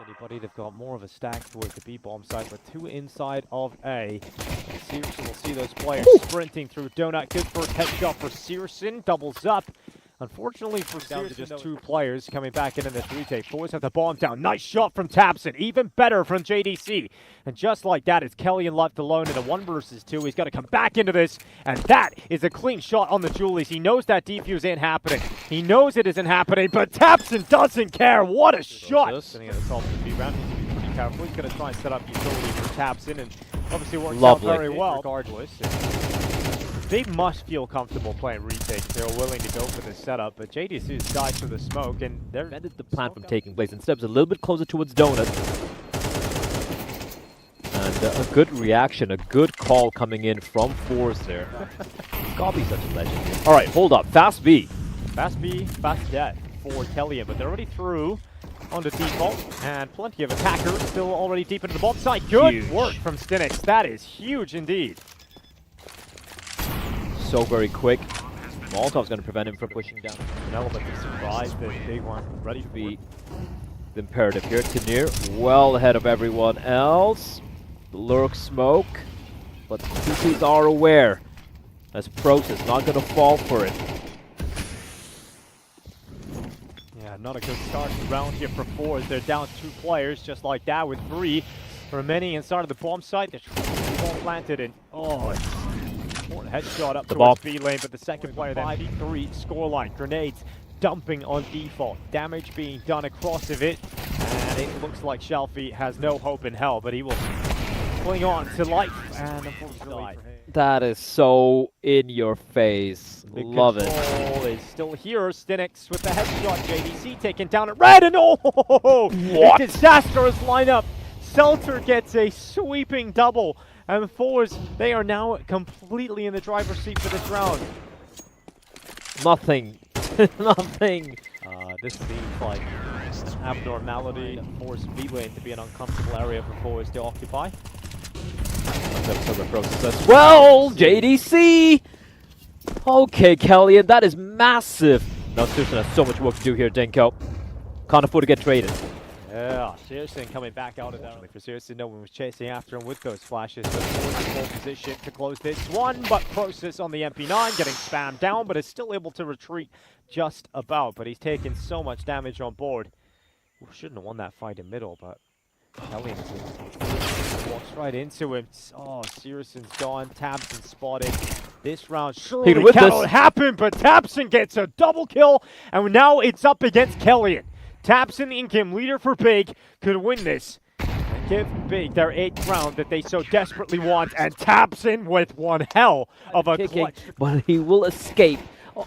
anybody. They've got more of a stack towards the B bomb side, but 2 inside of A. Searson will see those players sprinting through Donut. Good first headshot for Searson. Doubles up. Unfortunately for down to just 2 players coming back in this retake. Forze have the bomb down. Nice shot from Tabson. Even better from JDC. And just like that, it's Kellyan left alone in a 1 versus 2. He's got to come back into this. And that is a clean shot on the Julies. He knows that defuse ain't happening. He knows it isn't happening, but Tabson doesn't care. What a shot! Sitting at the top of the B round. He needs to be pretty careful. He's going to try and set up utility for Tabson. And obviously works out very well. Regardless. They must feel comfortable playing retakes. They're willing to go for this setup, but JDC is died for the smoke, and they're prevented the plan from taking place. Instead, it was a little bit closer towards Donut. And a good reaction, a good call coming in from Forze there. Gotta be such a legend here. All right, hold up. Fast B. Fast B, fast death for Kellyan, but they're already through on the default, and plenty of attackers still already deep into the bomb site. Good work from Skyesports. That is huge indeed. So very quick. Molotov's going to prevent him from pushing down. An element of surprise, the big one. Ready to be the imperative here. Tanir well ahead of everyone else. Lurk smoke. But the TCs are aware. As Proce is not going to fall for it. Yeah, not a good start to the round here for Forze. They're down 2 players just like that with 3 remaining inside of the bomb site. The bomb planted and headshot up towards B lane, but the second player, 5-3 scoreline. Grenades dumping on default. Damage being done across of it, and it looks like Shelfie has no hope in hell, but he will cling on to life, and unfortunately that is so in your face. Love it. Is still here. Skyesports with the headshot. JDC taken down at red, and a disastrous lineup. Seltzer gets a sweeping double. And Forze, they are now completely in the driver's seat for this round. Nothing. Nothing. This seems like an abnormality. Forze B lane to be an uncomfortable area for Forze to occupy. Well, JDC! Okay, Kellyan, that is massive. Now, Searson has so much work to do here, Denko. Can't afford to get traded. Yeah, Searson coming back out of that. For Searson, no one was chasing after him with those flashes, but Forze in full position to close this one. But Proce on the MP9 getting spammed down, but is still able to retreat just about. But he's taken so much damage on board. We shouldn't have won that fight in middle, but Kellyan walks right into him. Oh, Searson's gone. Tabson spotted. This round surely cannot happen, but Tabson gets a double kill, and now it's up against Kellyan. Tabson, the in-game leader for Big, could win this and give Big their 8th round that they so desperately want. And Tabson with one hell of a clutch. But he will escape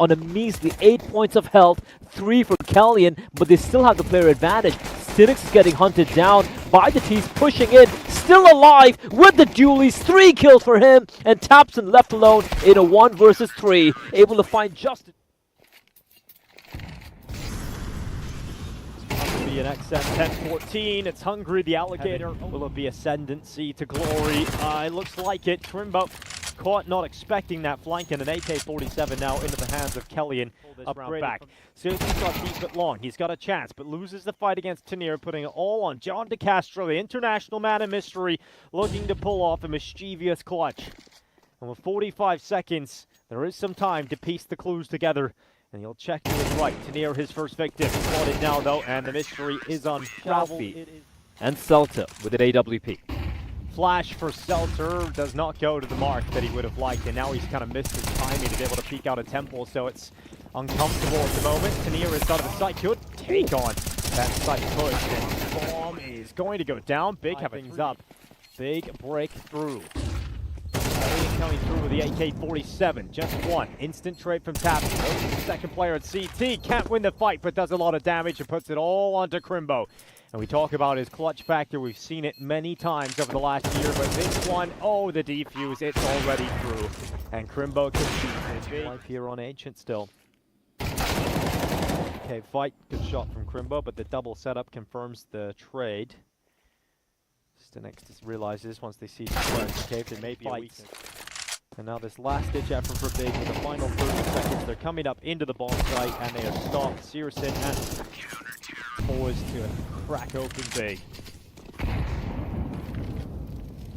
on a measly 8 points of health, 3 for Kellyan, but they still have the player advantage. Skyesports is getting hunted down by the T's, pushing in, still alive with the Julies, 3 kills for him, and Tabson left alone in a 1 versus 3, able to find just an XM 10-14. It's Hungry, the alligator. Will it be ascendancy to glory? It looks like it. Crimbo caught not expecting that flank, and an AK-47 now into the hands of Kellyan. Upgrade back. Searson's got deep but long. He's got a chance, but loses the fight against Tanir, putting it all on John DeCastro, the international man of mystery, looking to pull off a mischievous clutch. And with 45 seconds, there is some time to piece the clues together. And he'll check to his right. Tanir, his first victim. Spotted now, though, and the mystery is unraveled. And Seltzer with an AWP. Flash for Seltzer does not go to the mark that he would have liked, and now he's kind of missed his timing to be able to peek out a temple, so it's uncomfortable at the moment. Tanir is out of the site. Could take on that site push, and bomb is going to go down. Big have things up. Big breakthrough. Coming through with the AK-47, just 1. Instant trade from Tabson. The second player at CT can't win the fight, but does a lot of damage and puts it all onto Crimbo. And we talk about his clutch factor. We've seen it many times over the last year, but this one, oh, the defuse, it's already through. And Crimbo can see life here on Ancient still. Okay, fight, good shot from Crimbo, but the double setup confirms the trade. Skyesports just realizes once they see the players cave, they may fight. And now this last-ditch effort for Big with the final 30 seconds. They're coming up into the bomb site, and they are stopped. Searson and Forze to crack open big.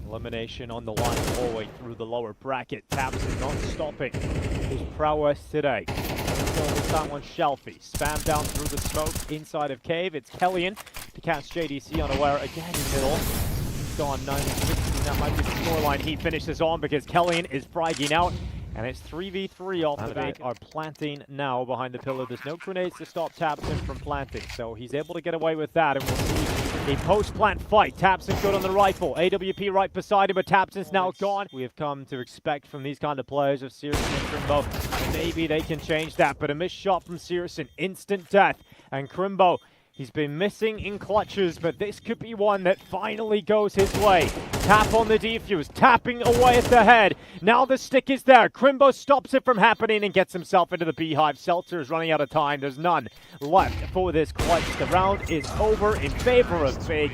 Elimination on the line all the way through the lower bracket. Tabson not stopping his prowess today. This time on Shelfie. Spam down through the smoke inside of Cave. It's Kellyan to catch JDC unaware again in the middle. He's gone 9-16. That might be the scoreline he finishes on because Kellyan is fragging out. And it's 3v3 off the bat. Are planting now behind the pillar. There's no grenades to stop Tabson from planting. So he's able to get away with that. And we'll see a post-plant fight. Tabson good on the rifle. AWP right beside him, but Tabson's now gone. We have come to expect from these kind of players of Searson and Crimbo. Maybe they can change that. But a missed shot from Searson. Instant death. And Crimbo, he's been missing in clutches, but this could be one that finally goes his way. Tap on the defuse, tapping away at the head. Now the stick is there. Crimbo stops it from happening and gets himself into the beehive. Seltzer is running out of time. There's none left for this clutch. The round is over in favor of Big,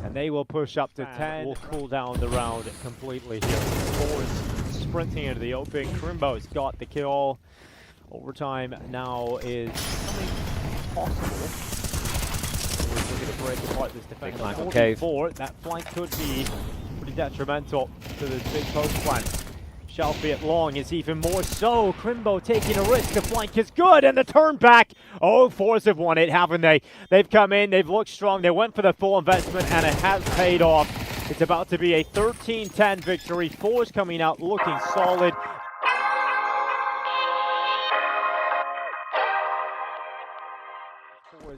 and they will push up to 10. We'll cool down the round completely here. Forze sprinting into the open. Crimbo's got the kill. Overtime now is becoming possible. We're going to break apart this defense. 44, that flank could be pretty detrimental to the big post flank. Shelfie at long is even more so. Crimbo taking a risk. The flank is good, and the turn back. Oh, Forze have won it, haven't they? They've come in, they've looked strong, they went for the full investment, and it has paid off. It's about to be a 13-10 victory. Forze coming out looking solid.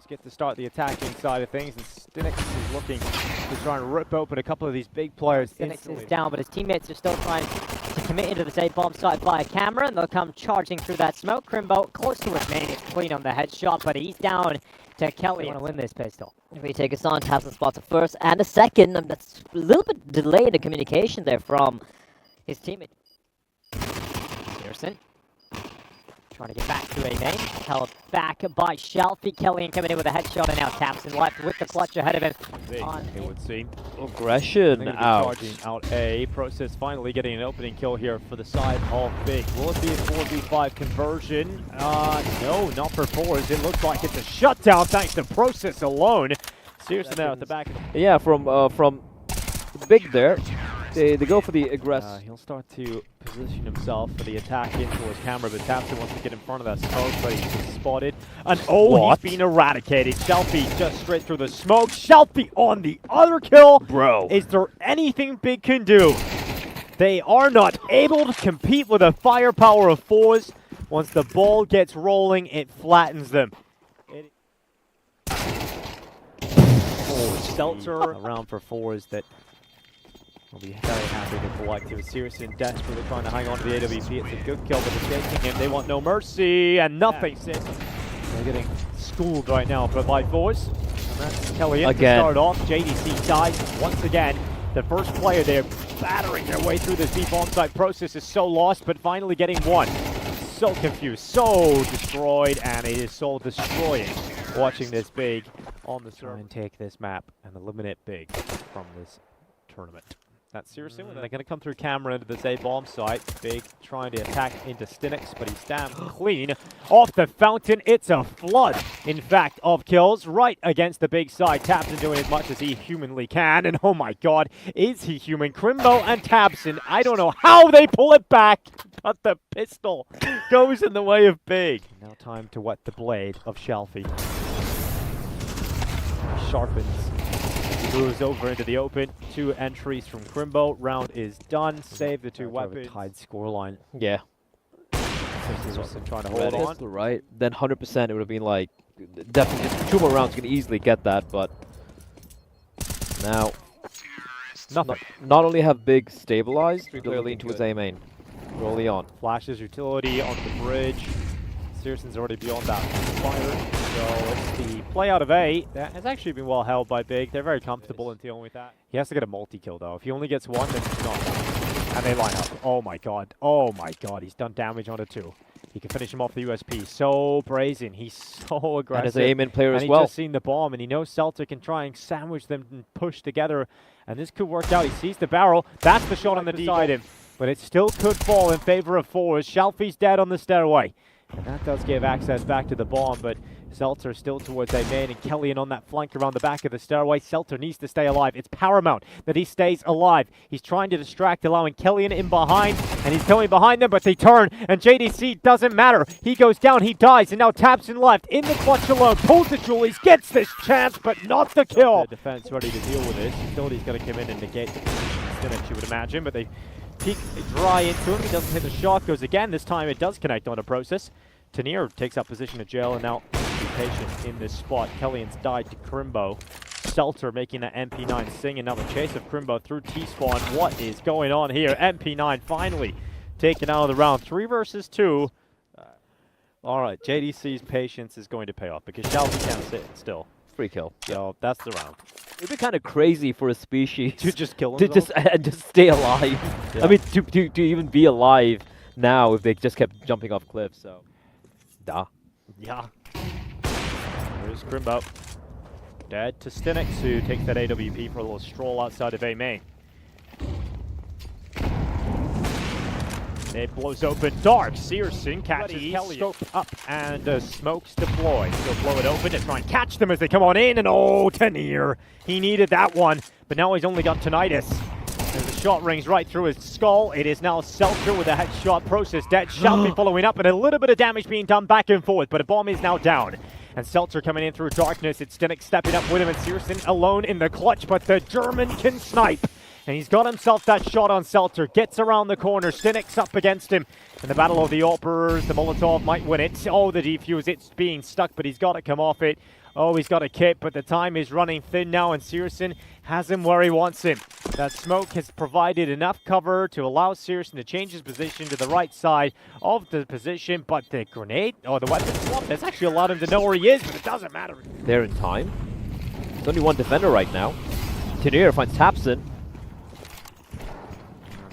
Get to start the attacking side of things, and Stinix is looking to try and rip open a couple of these big players. Stinix is down, but his teammates are still trying to commit into the safe bomb site via camera, and they'll come charging through that smoke. Crimbo close to his main, it's clean on the headshot, but he's down to Kelly. Want to win this pistol. If we take us on, Tabson spots a first and a second, and that's a little bit delayed in communication there from his teammate. Pearson trying to get back to a main, held back by Shelfie. Kellyan coming in with a headshot, and now Tabson left with the clutch ahead of him. It would seem. Aggression out. Charging out A. Process finally getting an opening kill here for the side of Big. Will it be a 4v5 conversion? No, not for Forze. It looks like it's a shutdown thanks to Process alone. Seriously now at the back. Yeah, from Big there. They go for the aggressive. He'll start to position himself for the attack into his camera, but Tabson wants to get in front of that smoke, but he's spotted. And he's been eradicated. Shelfie just straight through the smoke. Shelfie on the other kill. Bro. Is there anything Big can do? They are not able to compete with the firepower of Forze. Once the ball gets rolling, it flattens them. Seltzer around for Forze that will be very happy to collect. He was seriously and desperately trying to hang on to the AWP. It's a good kill, but it's taking him. They want no mercy, and nothing. They're getting schooled right now by Forze. And that's Kellyan to start off. JDC dies once again. The first player there battering their way through this deep on-site. Process is so lost, but finally getting one. So confused, so destroyed, and it is so destroying watching this Big on the server. And take this map and eliminate Big from this tournament. That's seriously when they're going to come through camera into this A-bomb site. Big trying to attack into Stinix, but he's damn clean off the fountain. It's a flood, in fact, of kills right against the Big side. Tabson doing as much as he humanly can, and oh my god, is he human? Crimbo and Tabson, I don't know how they pull it back, but the pistol goes in the way of Big. Now time to wet the blade of Shelfie. Sharpens. Moves over into the open. 2 entries from Crimbo. Round is done. Save the 2 weapons. Tied scoreline. Yeah. Trying to hold on. Right. Then 100% it would have been like definitely 2 more rounds can easily get that, but now nothing. Not only have Big stabilized, clearly into his A main. Early on. Flashes utility onto the bridge. Searson's already beyond that fire. So it's the play out of A. That has actually been well held by Big. They're very comfortable in dealing with that. He has to get a multi-kill though. If he only gets one, then he's not. And they line up. Oh my god. Oh my god. He's done damage onto 2. He can finish him off the USP. So brazen. He's so aggressive. And as an aim-in player as well. And he's just seen the bomb, and he knows Celtic can try and sandwich them and push together. And this could work out. He sees the barrel. That's the shot on the beside him. But it still could fall in favor of Forze. Shelfie's dead on the stairway. And that does give access back to the bomb, but Seltzer still towards A main, and Kellyan on that flank around the back of the stairway. Seltzer needs to stay alive. It's paramount that he stays alive. He's trying to distract, allowing Kellyan in behind, and he's going behind them, but they turn, and JDC doesn't matter. He goes down, he dies, and now Tapson left in the clutch alone. Pulls the Julies, gets this chance, but not the kill. The defense ready to deal with this. Utility's going to come in and negate Stinnich, you would imagine, but they peek dry into him. He doesn't hit the shot, goes again. This time it does connect on a process. Tanier takes up position to jail, and now be patient in this spot. Kellyan's died to Crimbo. Seltzer making that MP9 sing, and now the chase of Crimbo through T-spawn. What is going on here? MP9 finally taken out of the round. 3 versus 2. All right, JDC's patience is going to pay off because Shelby can't sit still. Free kill. So that's the round. It'd be kind of crazy for a species To just kill to himself? just stay alive. Yeah. I mean, to even be alive now if they just kept jumping off cliffs. So, duh. Yeah. There's Crimbo. Dead to Stinnix, who takes that AWP for a little stroll outside of A main. It blows open dark. Searson catches Kellyan. Scope up and smokes deployed. He'll blow it open to try and catch them as they come on in. And oh, Tanier. He needed that one, but now he's only got tinnitus. As the shot rings right through his skull, it is now Seltzer with a headshot process. Dead Shelby following up, and a little bit of damage being done back and forth, but a bomb is now down. And Seltzer coming in through darkness. It's Stinnix stepping up with him, and Searson alone in the clutch, but the German can snipe. And he's got himself that shot on Seltzer. Gets around the corner. Stinnix up against him. In the battle of the Orpers, the Molotov might win it. Oh, the defuse. It's being stuck, but he's got to come off it. Oh, he's got a kit, but the time is running thin now, and Searson has him where he wants him. That smoke has provided enough cover to allow Searson to change his position to the right side of the position, but the grenade, or the weapon swap, has actually allowed him to know where he is, but it doesn't matter. They're in time. There's only one defender right now. Tanier finds Tapson.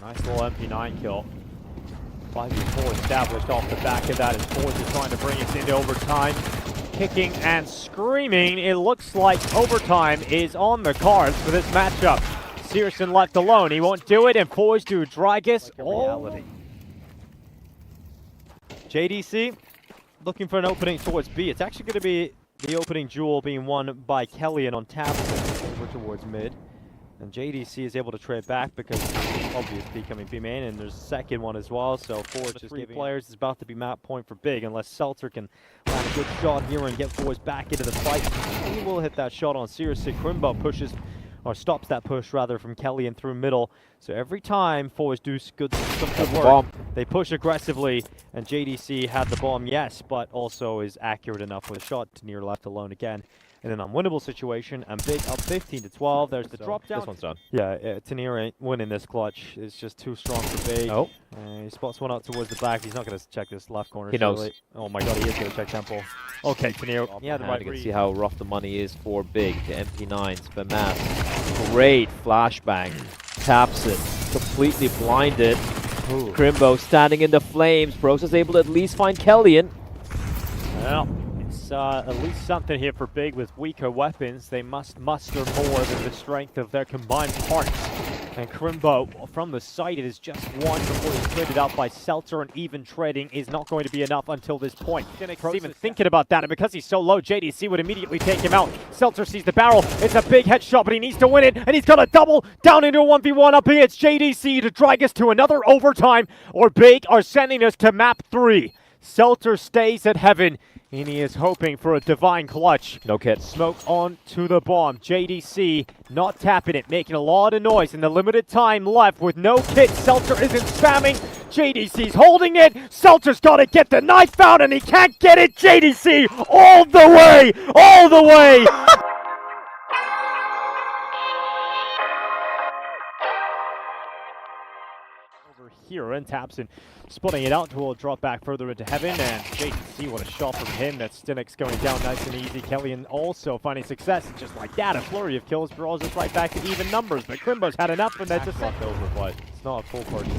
Nice little MP9 kill. 5v4 established off the back of that as Forze is trying to bring us into overtime. Kicking and screaming. It looks like overtime is on the cards for this matchup. Searson left alone. He won't do it, and Forze do Dragus. Like reality. JDC looking for an opening towards B. It's actually going to be the opening duel being won by Kellyan on Tapson over towards mid. And JDC is able to trade back because it's obvious B coming B main, and there's a second one as well. So Forze just 3 players is about to be map point for big unless Seltzer can land a good shot here and get Forze back into the fight. He will hit that shot on Searson. Crimbo pushes, or stops that push rather, from Kellyan through middle. So every time Forze do some good work, they push aggressively, and JDC had the bomb, yes, but also is accurate enough with a shot to near left alone again. In an unwinnable situation, and big up 15-12. There's the drop down. This one's done. Yeah, Tanier ain't winning this clutch. It's just too strong for big. Oh. He spots one out towards the back. He's not going to check this left corner. He knows. Surely. Oh my god, he is going to check temple. Okay, Tanier. Yeah, the right you can read. see how rough the money is for big. The MP9s, Famas. Great flashbang. Tapson completely blinded. Ooh. Crimbo standing in the flames. Bros is able to at least find Kellyan. Well, it's at least something here for big. With weaker weapons, they must muster more than the strength of their combined parts. And Crimbo, from the site, it is just one before he's traded out by Seltzer, and even trading is not going to be enough until this point. Stinnix even thinking about that, and because he's so low, JDC would immediately take him out. Seltzer sees the barrel. It's a big headshot, but he needs to win it, and he's got a double down into a 1v1 up here. It's JDC to drag us to another overtime, or big are sending us to map 3. Seltzer stays at heaven, and he is hoping for a divine clutch. No kit. Smoke on to the bomb. JDC not tapping it, making a lot of noise in the limited time left with no kit. Seltzer isn't spamming. JDC's holding it. Seltzer's got to get the knife out, and he can't get it. JDC all the way, all the way. Here, and Tapson splitting it out to a drop back further into heaven, and JDC, what a shot from him. That's Stinnix going down nice and easy. Kellyan also finding success, and just like that, a flurry of kills draws us right back to even numbers, but Crimbo's had enough, and that's just left over, but it's not a full party.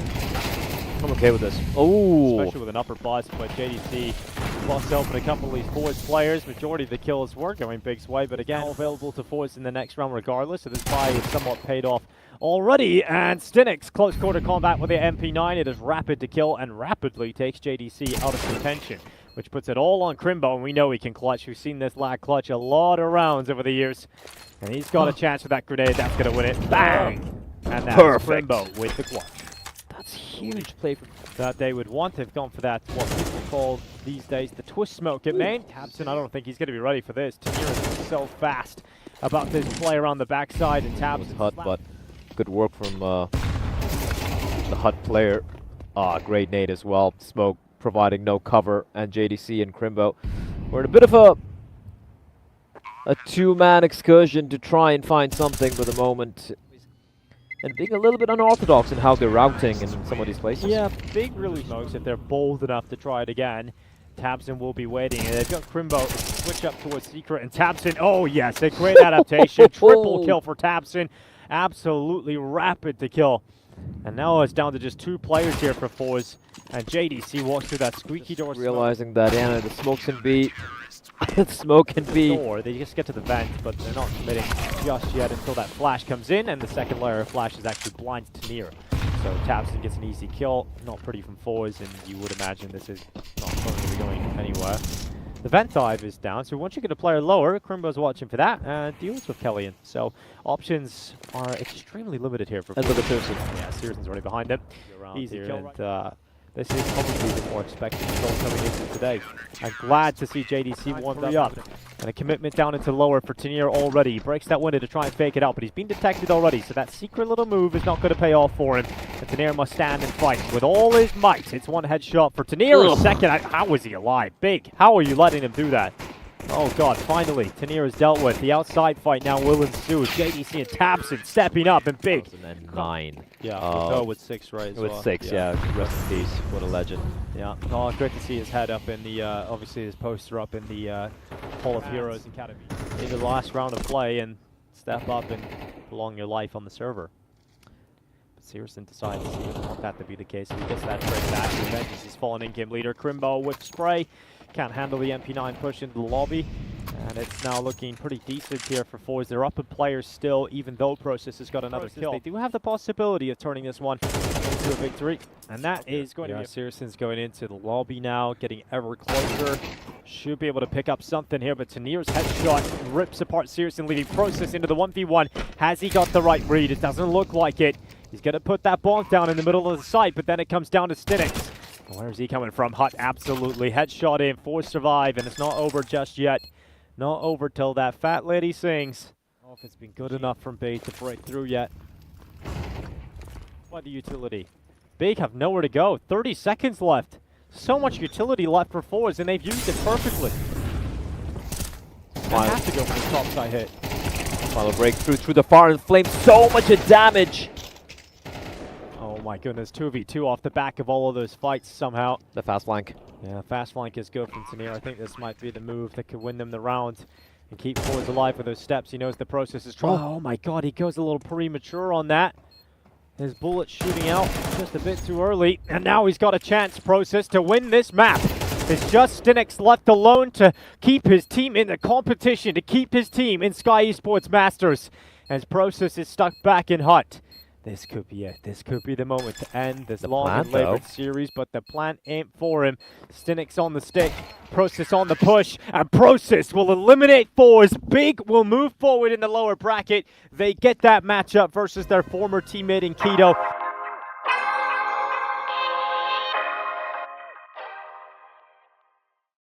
I'm okay with this. Oh, especially with an upper bust, but JDC busts open a couple of these Forze players. Majority of the kills were going Big's way, but again, all available to Forze in the next round regardless, so this buy is somewhat paid off already. And Stinnix, close quarter combat with the MP9. It is rapid to kill and rapidly takes JDC out of contention. which puts it all on Crimbo, and we know he can clutch. We've seen this lad clutch a lot of rounds over the years. And he's got a chance with that grenade. That's going to win it. Bang! And that's Perfect. Crimbo with the clutch. That's huge play for That they would want to have gone for that, what people call these days the twist smoke at main. Tabson, I don't think he's going to be ready for this. Tanir is so fast about this play around the backside, and Tabson. Hut, but good work from the Hut player. Great nade as well. Smoke providing no cover, and JDC and Crimbo were in a bit of a two-man excursion to try and find something for the moment. And being a little bit unorthodox in how they're routing in some of these places. Yeah, big really smokes if they're bold enough to try it again. Tabson will be waiting, and they've got Crimbo switch up towards Secret, and Tabson, oh yes, a great adaptation. Triple kill for Tabson. Absolutely rapid to kill. And now it's down to just 2 players here for Forze, and JDC walks through that squeaky door. Realizing that, yeah, the smoke can be... smoke can be... Door. They just get to the vent, but they're not committing just yet until that flash comes in, and the second layer of flash is actually blind to Tanir. So Tabson gets an easy kill. Not pretty from Forze, and you would imagine this is not going to be going anywhere. The vent dive is down, so once you get a player lower, Crimbo's watching for that, and deals with Kellyan. So options are extremely limited here for And look at Pearson. Yeah, Searson's already behind him. Easy kill. And, this is probably the more expected result coming into today. I'm glad to see JDC warmed up. And a commitment down into lower for Tanir already. He breaks that window to try and fake it out, but he's been detected already, so that secret little move is not going to pay off for him. And Tanir must stand and fight with all his might. It's one headshot for Tanir. Second, how is he alive? Big. How are you letting him do that? Oh god, finally, Tanir is dealt with. The outside fight now will ensue. JDC and Tabson stepping up, and Big. 2009. Yeah, with 6 right as With well. 6, yeah. Rest in peace. What a legend. Yeah, oh, great to see his head up in the, obviously his poster up in the Hall of Heroes Academy. In the last round of play, and step up and prolong your life on the server. But Searson decides he doesn't want that to be the case, so he gets that trade back. Revenges his fallen in-game leader. Crimbo with spray. Can't handle the MP9 push into the lobby. And it's now looking pretty decent here for Forze. They're up in players still, even though Process has got another kill. They do have the possibility of turning this one into a victory. And that is going to be... Searson's going into the lobby now, getting ever closer. Should be able to pick up something here, but Tanir's headshot rips apart Searson, leading Process into the 1v1. Has he got the right read? It doesn't look like it. He's going to put that bonk down in the middle of the site, but then it comes down to Stinix. Where is he coming from? Hut, absolutely. Headshot in, Forze survive, and it's not over just yet. Not over till that fat lady sings. I don't know if it's been good enough from Big to break through yet. By the utility. Big have nowhere to go. 30 seconds left. So much utility left for Forze, and they've used it perfectly. They have to go for the top side hit. Final breakthrough through the fire and flame. So much damage. Oh my goodness, 2v2 off the back of all of those fights somehow. The fast flank. Yeah, fast flank is good from Tanir. I think this might be the move that could win them the round and keep Forze alive with those steps. He knows the Process is trying. Oh my god, he goes a little premature on that. His bullet shooting out just a bit too early. And now he's got a chance, Process, to win this map. It's just Stinix left alone to keep his team in the competition, to keep his team in Skyesports Masters. As Process is stuck back in Hut. This could be it. This could be the moment to end this long and labored series, but the plan ain't for him. Stinix on the stick, Process on the push, and Process will eliminate Forze. Big will move forward in the lower bracket. They get that matchup versus their former teammate in Keto.